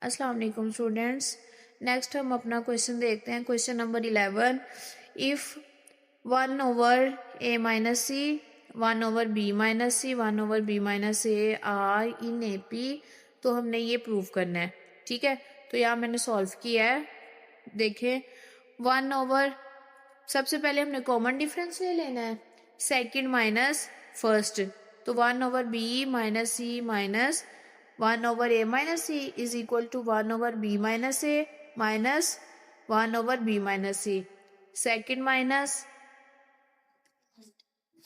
अस्सलाम वालेकुम students. Next हम अपना क्वेश्चन देखते हैं। Question number 11। If 1/a-c 1/b-c 1/b-a are in A P, तो हमने ये प्रूव करना है। ठीक है, तो यहाँ मैंने सॉल्व किया है। देखें, 1/, सबसे पहले हमने कॉमन डिफरेंस ले लेना है, सेकंड माइनस फर्स्ट, तो 1/b-c minus 1/a-c is equal to 1/b-a minus 1/b-c। Second minus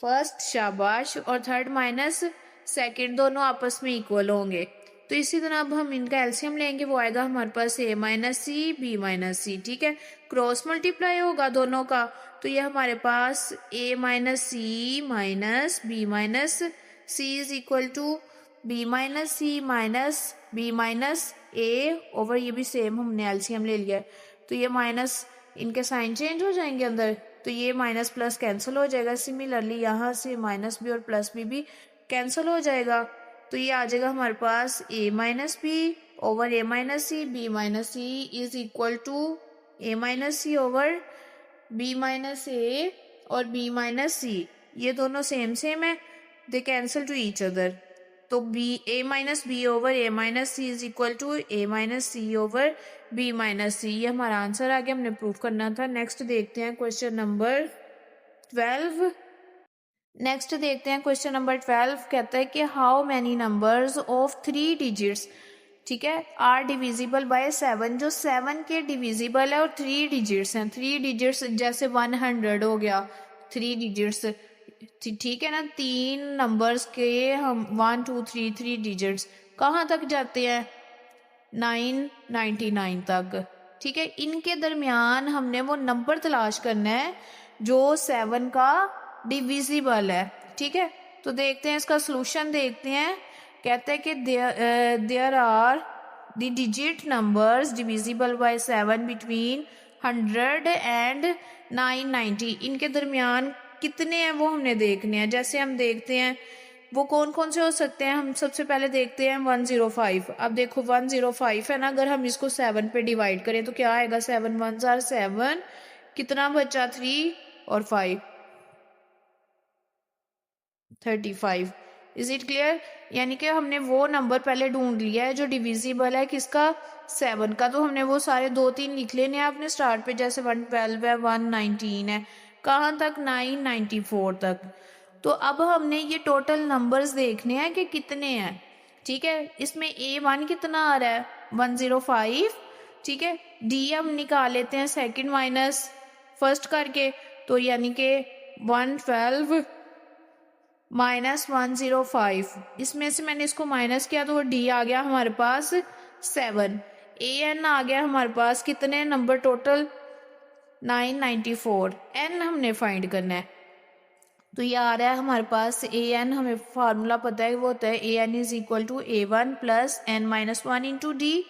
first, शाबाश, और थर्ड माइनस सेकंड, दोनों आपस में इक्वल होंगे। तो इसी तरह अब हम इनका एलसीएम लेंगे, वो आएगा हमारे पास a-c b-c। ठीक है, क्रॉस मल्टीप्लाई होगा दोनों का, तो ये हमारे पास a-c minus b-c is equal to b-c minus b-a over, ये भी सेम हमने एलसीएम ले लिया है, तो ये माइनस, इनके साइन चेंज हो जाएंगे अंदर, तो ये माइनस प्लस कैंसिल हो जाएगा। सिमिलरली यहाँ से माइनस बी और प्लस बी भी कैंसिल हो जाएगा, तो ये आ जाएगा हमारे पास a-b over a-c, b-c is equal to a-c over b-a और b-c, ये दोनों सेम है, they cancel to each other, तो a-b over a-c is equal to a-c over b-c। ये हमारा आंसर आ गया, हमने प्रूव करना था। नेक्स्ट देखते हैं क्वेश्चन नंबर 12। कहता है कि how many numbers of 3 digits, ठीक है, आर डिविजिबल बाय 7, जो 7 के डिविजिबल है और 3 डिजिट्स हैं। 3 डिजिट्स जैसे 100 हो गया, 3 डिजिट्स, ठीक है ना, 3 नंबर्स के हम 1 2 3 3 डिजिट्स कहाँ तक जाते हैं, 999 तक। ठीक है, इनके दरमियान हमने वो नंबर तलाश करना है जो 7 का डिविजिबल है। ठीक है, तो देखते हैं इसका सोल्यूशन, देखते हैं। कहते हैं कि there are the digit numbers divisible by 7 between 100 and 990, इनके दरमियान कितने हैं वो हमने देखने हैं। जैसे हम देखते हैं वो कौन कौन से हो सकते हैं, हम सबसे पहले देखते हैं 105। अब देखो 105 है ना, अगर हम इसको 7 पे डिवाइड करें तो क्या आएगा, 7 1s are 7, कितना बचा 3 और 5 35। Is it clear? यानी कि हमने वो नंबर पहले ढूंढ लिया है जो डिविजिबल है किसका, 7 का, तो हमने वो सारे 2-3 लिख लेने हैं अपने स्टार्ट पे, जैसे 112 है, 119 है, कहाँ तक, 994 तक। तो अब हमने ये टोटल नंबर्स देखने हैं कि कितने हैं। ठीक है, इसमें A1 कितना आ रहा है, 105। ठीक है, D हम निकाल लेते हैं सेकंड माइनस फर्स्ट करके, तो यानी कि 112 माइनस 105, इसमें से मैंने इसको माइनस किया तो वो D आ गया हमारे पास 7। AN आ गया हमारे पास, कितने नंबर टोटल, 994। N हमने फाइंड करना है, तो ये आ रहा है हमारे पास AN, हमें फार्मूला पता है वो होता है AN is equal to A1 plus N minus 1 into D।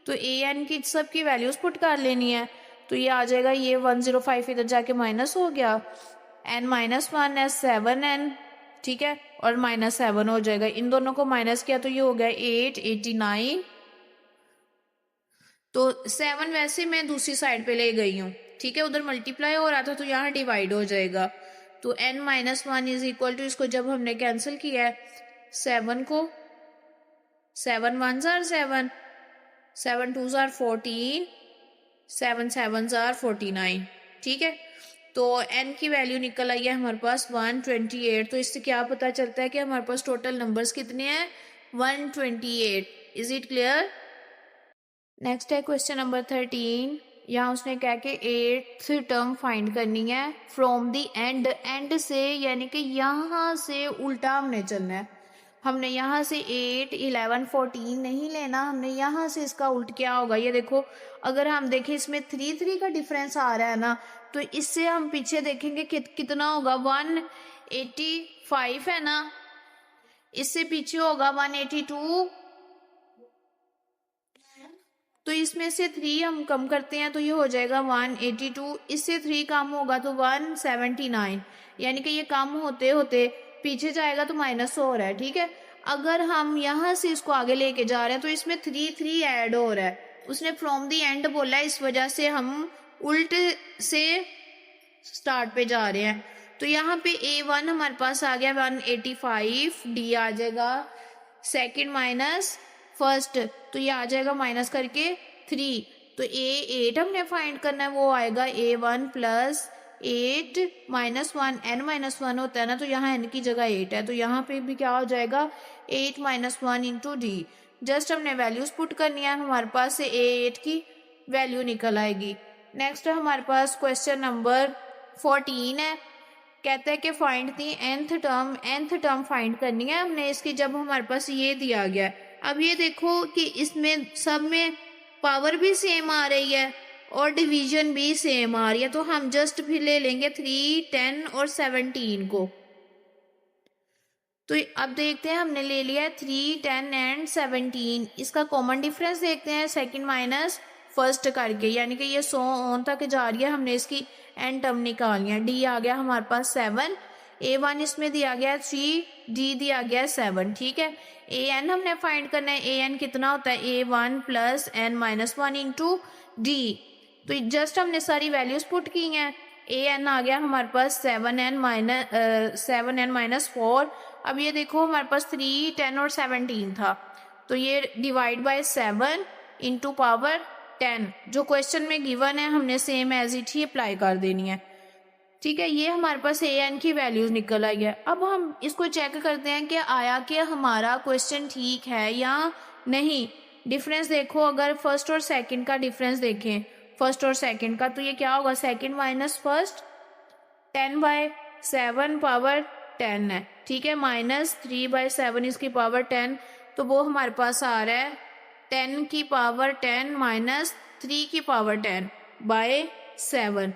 तो AN की सब की वैल्यूज पुट कर लेनी है, तो ये आ जाएगा, ये 105 इधर जाके माइनस हो गया, N माइनस 1 है 7N, ठीक है, और माइनस 7 हो जाएगा, इन दोनों को माइनस किया तो ये हो गया 889। तो 7 वैसे मैं दूसरी साइड पे ले गई हूँ, ठीक है, उधर मल्टीप्लाई हो रहा था तो यहाँ डिवाइड हो जाएगा, तो N minus 1 is equal to, इसको जब हमने कैंसिल किया है 7 को, 7 1s are 7, 7 2s are 14, 7 7s are 49। ठीक है, तो N की वैल्यू निकल आई है हमारे पास 128। तो इससे क्या पता चलता है कि हमारे पास टोटल नंबर्स कितने हैं, 128। Is it clear? नेक्स्ट है क्वेश्चन नंबर 13। यहाँ उसने कहा कि 8th टर्म फाइंड करनी है फ्रॉम द एंड, एंड से यानी कि यहाँ से उल्टा हमने चलना है। हमने यहाँ से 8 11 14 नहीं लेना, हमने यहाँ से इसका उल्ट क्या होगा, ये देखो, अगर हम देखें इसमें 3 3 का डिफरेंस आ रहा है ना, तो इससे हम पीछे देखेंगे कितना होगा, 185 है ना, इससे पीछे होगा 182, तो इसमें से 3 हम कम करते हैं तो ये हो जाएगा 182, इससे 3 कम होगा तो 179, यानी कि ये कम होते होते पीछे जाएगा तो माइनस हो रहा है। ठीक है, अगर हम यहाँ से इसको आगे लेके जा रहे हैं तो इसमें 3 ऐड हो रहा है, उसने फ्रॉम दी एंड बोला है, इस वजह से हम उल्ट से स्टार्ट पे जा रहे हैं। तो यहाँ पे A1 हमारे पास आ गया 185, डी आ जाएगा सेकंड माइनस फर्स्ट, तो ये आ जाएगा माइनस करके 3। तो A8 हमने फाइंड करना है, वो आएगा A1 plus 8 minus 1, n minus 1 होता है ना, तो यहाँ n की जगह 8 है, तो यहाँ पे भी क्या हो जाएगा 8 माइनस 1 इंटू डी। जस्ट हमने वैल्यूज पुट करनी है, हमारे पास से A8 की वैल्यू निकल आएगी। नेक्स्ट हमारे पास क्वेश्चन नंबर 14 है, कहता है कि find the nth term find करनी है हमने इसकी, जब हमारे पास ये दिया गया है। अब ये देखो कि इसमें सब में पावर भी सेम आ रही है और डिवीजन भी सेम आ रही है, तो हम जस्ट फिर ले लेंगे 3, 10 और 17 को। तो अब देखते हैं, हमने ले लिया 3, 10 एंड 17, इसका कॉमन डिफरेंस देखते हैं सेकंड माइनस फर्स्ट करके, यानी कि ये 100 ऑन तक जा रही है, हमने इसकी एन टर्म निकालनी है। डी आ गया हमारे पास 7, A1 इसमें दिया गया 3, डी दिया गया 7, ठीक है। AN हमने फाइंड करना है, AN कितना होता है A1 plus n minus 1 into D. तो जस्ट हमने सारी वैल्यूज पुट की हैं, AN आ गया हमारे पास 7n माइनस 4। अब ये देखो हमारे पास 3, 10 और 17 था, तो ये डिवाइड बाय 7 इंटू पावर 10, जो क्वेश्चन में गिवन है हमने सेम एज इट ही अप्लाई कर देनी है, ठीक है। ये हमारे पास AN की वैल्यूज निकल आई है। अब हम इसको चेक करते हैं कि आया कि हमारा क्वेश्चन ठीक है या नहीं। डिफरेंस देखो, अगर फर्स्ट और सेकंड का डिफरेंस देखें, फर्स्ट और सेकंड का, तो ये क्या होगा सेकंड माइनस फर्स्ट 10/7 पावर 10 है, ठीक है, माइनस 3/7 इसकी पावर 10, तो वो हमारे पास आ रहा है 10 की पावर 10 माइनस 3 की पावर 10 बाय 7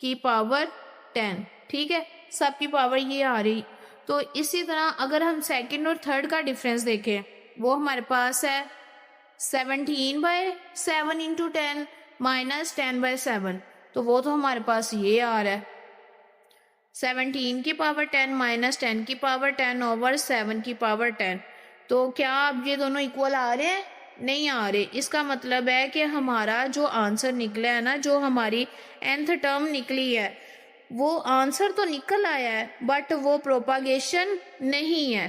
की पावर 10, ठीक है, सब की पावर ये आ रही। तो इसी तरह अगर हम सेकंड और थर्ड का डिफरेंस देखें, वो हमारे पास है 17/7 इंटू 10 माइनस 10/7, तो वो तो हमारे पास ये आ रहा है 17 की पावर 10 माइनस 10 की पावर 10 ओवर 7 की पावर 10। तो क्या अब ये दोनों इक्वल आ रहे हैं? नहीं आ रहे। इसका मतलब है कि हमारा जो आंसर निकला है ना, जो हमारी nth टर्म निकली है, वो आंसर तो निकल आया है बट वो प्रोपागेशन नहीं है।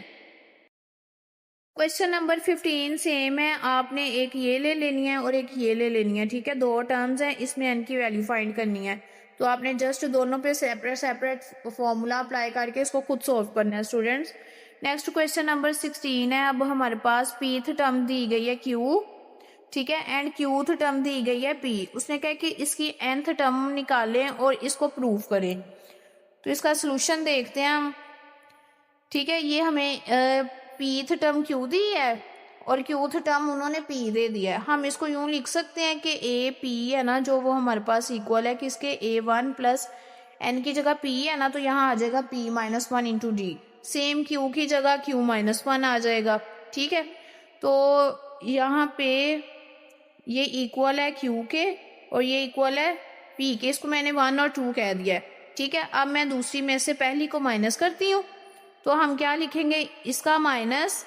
क्वेश्चन नंबर 15 सेम है, आपने एक ये ले लेनी है और एक ये ले लेनी है, ठीक है। दो टर्म्स हैं, इसमें n की वैल्यू फाइंड करनी है, तो आपने जस्ट दोनों पे सेपरेट फॉर्मूला अप्लाई करके इसको खुद सॉल्व करना है स्टूडेंट्स। नेक्स्ट क्वेश्चन नंबर 16 है। अब हमारे पास pth टर्म दी गई है q, ठीक है, एंड qth टर्म दी गई है p। उसने कहा कि इसकी nth टर्म निकालें और इसको प्रूव करें। तो इसका सोल्यूशन देखते हैं हम, ठीक है। ये हमें pth टर्म q दी है और qth टर्म उन्होंने p दे दिया है। हम इसको यूं लिख सकते हैं कि a p है ना, जो वो हमारे पास इक्वल है किसके, a1 प्लस n की जगह p है ना, तो यहाँ आ जाएगा p minus 1 into D. Same q की जगह q माइनस 1 आ जाएगा, ठीक है। तो यहाँ पे ये इक्वल है q के और ये इक्वल है p के, इसको मैंने 1 और 2 कह दिया है, ठीक है। अब मैं दूसरी में से पहली को माइनस करती हूँ, तो हम क्या लिखेंगे, इसका माइनस,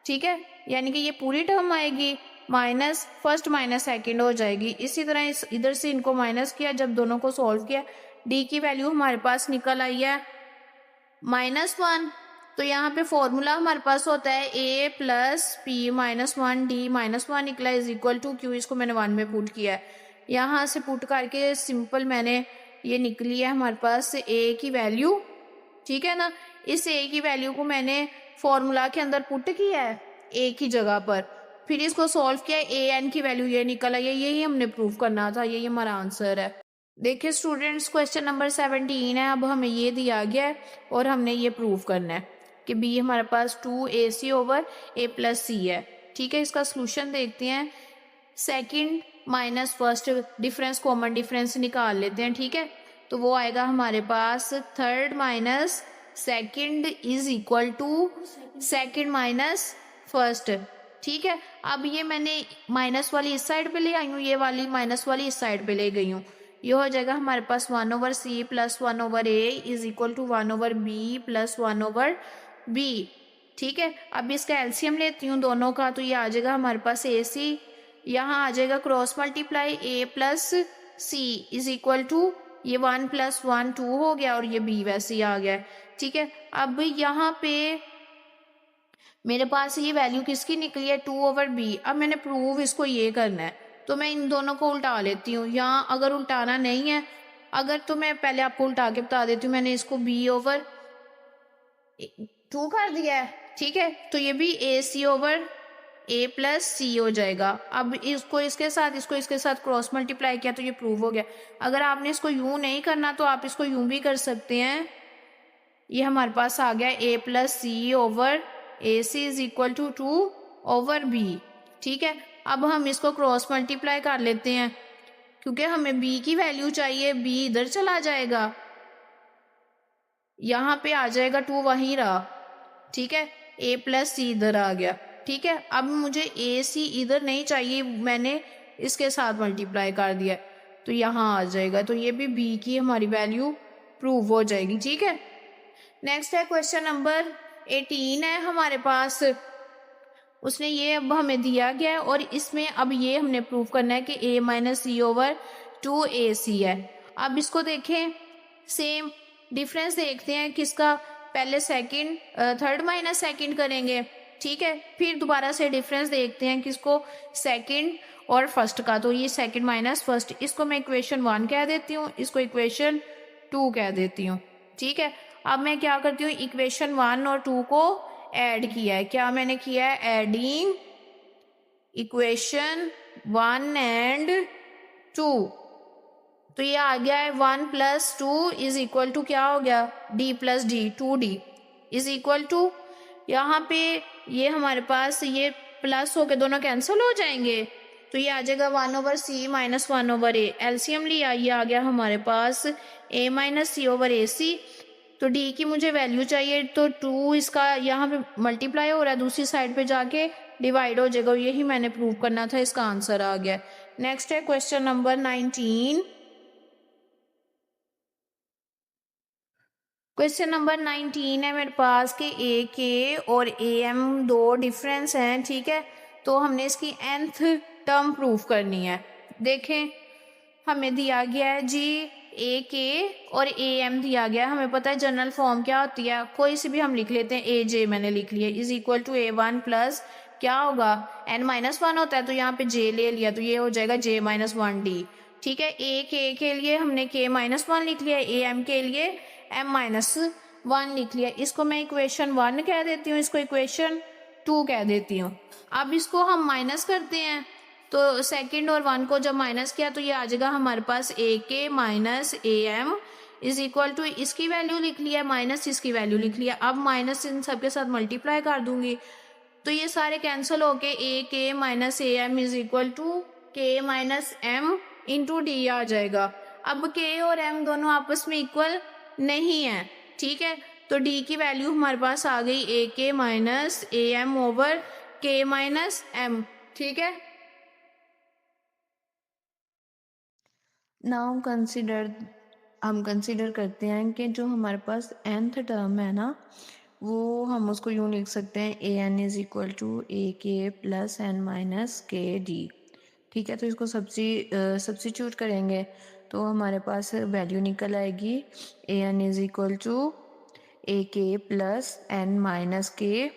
ठीक है, यानी कि ये पूरी टर्म आएगी, माइनस फर्स्ट माइनस सेकंड हो जाएगी। इसी तरह इधर से इनको माइनस किया, जब दोनों को सॉल्व किया, डी की वैल्यू हमारे पास निकल आई है -1। तो यहाँ पे फॉर्मूला हमारे पास होता है a plus P minus 1 D minus 1 निकला इज इक्वल टू क्यू। इसको मैंने 1 में पुट किया है, यहाँ से पुट करके सिंपल मैंने ये निकली है हमारे पास a की वैल्यू, ठीक है ना। इस a की वैल्यू को मैंने फॉर्मूला के अंदर पुट किया है a की जगह पर, फिर इसको सॉल्व किया, an की वैल्यू ये निकल आई है, यही हमने प्रूव करना था, यही हमारा आंसर है। देखिए स्टूडेंट्स, क्वेश्चन नंबर 17 है। अब हमें ये दिया गया है और हमने ये प्रूव करना है कि b हमारे पास 2ac over a plus C है, ठीक है। इसका सोल्यूशन देखते हैं, second minus first difference common difference निकाल लेते हैं, ठीक है। तो वो आएगा हमारे पास third minus second is equal to second minus first, ठीक है। अब ये मैंने माइनस वाली इस साइड पे ले आई हूँ, ये वाली माइनस वाली इस साइड पे ले गई हूँ। ये हो जाएगा हमारे पास 1 over C plus 1 over A is equal to 1 over B plus 1 over B. ठीक है। अब इसका एलसीएम लेती हूँ दोनों का, तो ये आ जाएगा हमारे पास ए सी, यहाँ आ जाएगा cross multiply A plus C is equal to ये 1 + 1 2 हो गया और ये बी वैसे ही आ गया है। ठीक है। अब यहाँ पे मेरे पास ये वैल्यू किसकी निकली है 2/b। अब मैंने प्रूव इसको ये करना है, तो मैं इन दोनों को उल्टा लेती हूँ। यहाँ अगर उल्टाना नहीं है, अगर तो मैं पहले आपको उल्टा के बता देती हूँ। मैंने इसको b/2 कर दिया है। ठीक है। तो ये भी ac/a + c हो जाएगा। अब इसको इसके साथ क्रॉस मल्टीप्लाई किया तो ये प्रूव हो गया। अगर आपने इसको यूं नहीं करना तो आप इसको यूं भी कर सकते हैं। ये हमारे पास आ गया a + c/ac is equal to 2/b। ठीक है। अब हम इसको क्रॉस मल्टीप्लाई कर लेते हैं, क्योंकि हमें b की वैल्यू चाहिए। b इधर चला जाएगा, यहाँ पे आ जाएगा 2 वहीं रहा। ठीक है। a + c इधर आ गया। ठीक है। अब मुझे a c इधर नहीं चाहिए, मैंने इसके साथ मल्टीप्लाई कर दिया, तो यहाँ आ जाएगा। तो ये भी b की हमारी वैल्यू प्रूव हो जाएगी। ठीक है। नेक्स्ट है क्वेश्चन नंबर 18 है हमारे पास। उसने ये अब हमें दिया गया है और इसमें अब ये हमने प्रूव करना है कि a - c/2ac है। अब इसको देखें, सेम डिफरेंस देखते हैं किसका। पहले सेकंड थर्ड माइनस सेकंड करेंगे। ठीक है। फिर दोबारा से डिफरेंस देखते हैं किसको, सेकंड और फर्स्ट का। तो ये सेकंड माइनस फर्स्ट, इसको मैं इक्वेशन 1 कह देती हूँ, इसको इक्वेशन 2 कह देती हूँ। ठीक है। अब मैं क्या करती हूँ, इक्वेशन 1 और 2 को ऐड किया है। क्या मैंने किया है, एडिंग इक्वेशन 1 एंड 2। तो ये आ गया है 1 + 2 इज इक्वल टू क्या हो गया, d + d 2d is equal to, यहाँ पे ये हमारे पास ये प्लस होके दोनों कैंसिल हो जाएंगे, तो ये आ जाएगा 1/c - 1/a। एलसीएम लिया, ये आ गया हमारे पास a - c/ac। तो d की मुझे वैल्यू चाहिए, तो 2 इसका यहाँ पे मल्टीप्लाई हो रहा है, दूसरी साइड पे जाके डिवाइड हो जाएगा। यही मैंने प्रूव करना था, इसका आंसर आ गया। नेक्स्ट है क्वेश्चन नंबर 19। क्वेश्चन नंबर 19 है मेरे पास कि ए के और ए एम दो डिफरेंस हैं। ठीक है। तो हमने इसकी nth टर्म प्रूफ करनी है। देखें, हमें दिया गया है जी ए के और ए एम दिया गया है। हमें पता है जनरल फॉर्म क्या होती है, कोई सी भी हम लिख लेते हैं। ए जे मैंने लिख लिया is equal to a1 plus क्या होगा n-1 होता है, तो यहाँ पे जे ले लिया, तो ये हो जाएगा j-1d। ठीक है। ए के लिए हमने k-1 लिख लिया, ए एम के लिए m-1 लिख लिया। इसको मैं इक्वेशन 1 कह देती हूँ, इसको इक्वेशन 2 कह देती हूँ। अब इसको हम माइनस करते हैं, तो सेकंड और 1 को जब माइनस किया तो ये आ जाएगा हमारे पास A K minus A M is equal to, इसकी वैल्यू लिख लिया माइनस इसकी वैल्यू लिख लिया। अब माइनस इन सबके साथ मल्टीप्लाई कर दूंगी, तो ये सारे कैंसिल होके A K minus A M is equal to K minus M into D आ जाएगा। अब के और एम दोनों आपस में इक्वल नहीं है। ठीक है। तो डी की वैल्यू हमारे पास आ गई ए K minus A M over के माइनस एम। ठीक है। नाउ हम कंसिडर करते हैं कि जो हमारे पास nth टर्म है ना, वो हम उसको यूँ लिख सकते हैं A N is equal to ए के प्लस एन माइनस के डी। ठीक है। तो इसको सब्स्टिट्यूट करेंगे तो हमारे पास वैल्यू निकल आएगी A N is equal to ए के प्लस एन माइनस के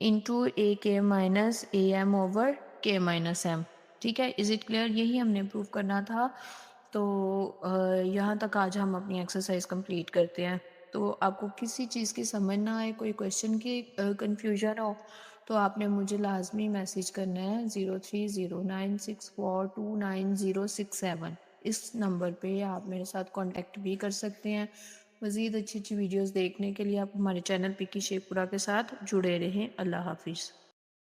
into A K minus A M over के माइनस एम। ठीक है। Is it clear? यही हमने प्रूव करना था। तो यहाँ तक आज हम अपनी एक्सरसाइज कंप्लीट करते हैं। तो आपको किसी चीज़ की समझ ना आए, कोई क्वेश्चन की कन्फ्यूजन हो, तो आपने मुझे लाजमी मैसेज करना है 0309642967। इस नंबर पे आप मेरे साथ कांटेक्ट भी कर सकते हैं। मज़ीद अच्छी अच्छी वीडियोस देखने के लिए आप हमारे चैनल पिकी शेखपुरा के साथ जुड़े रहें। अल्लाह हाफिज़।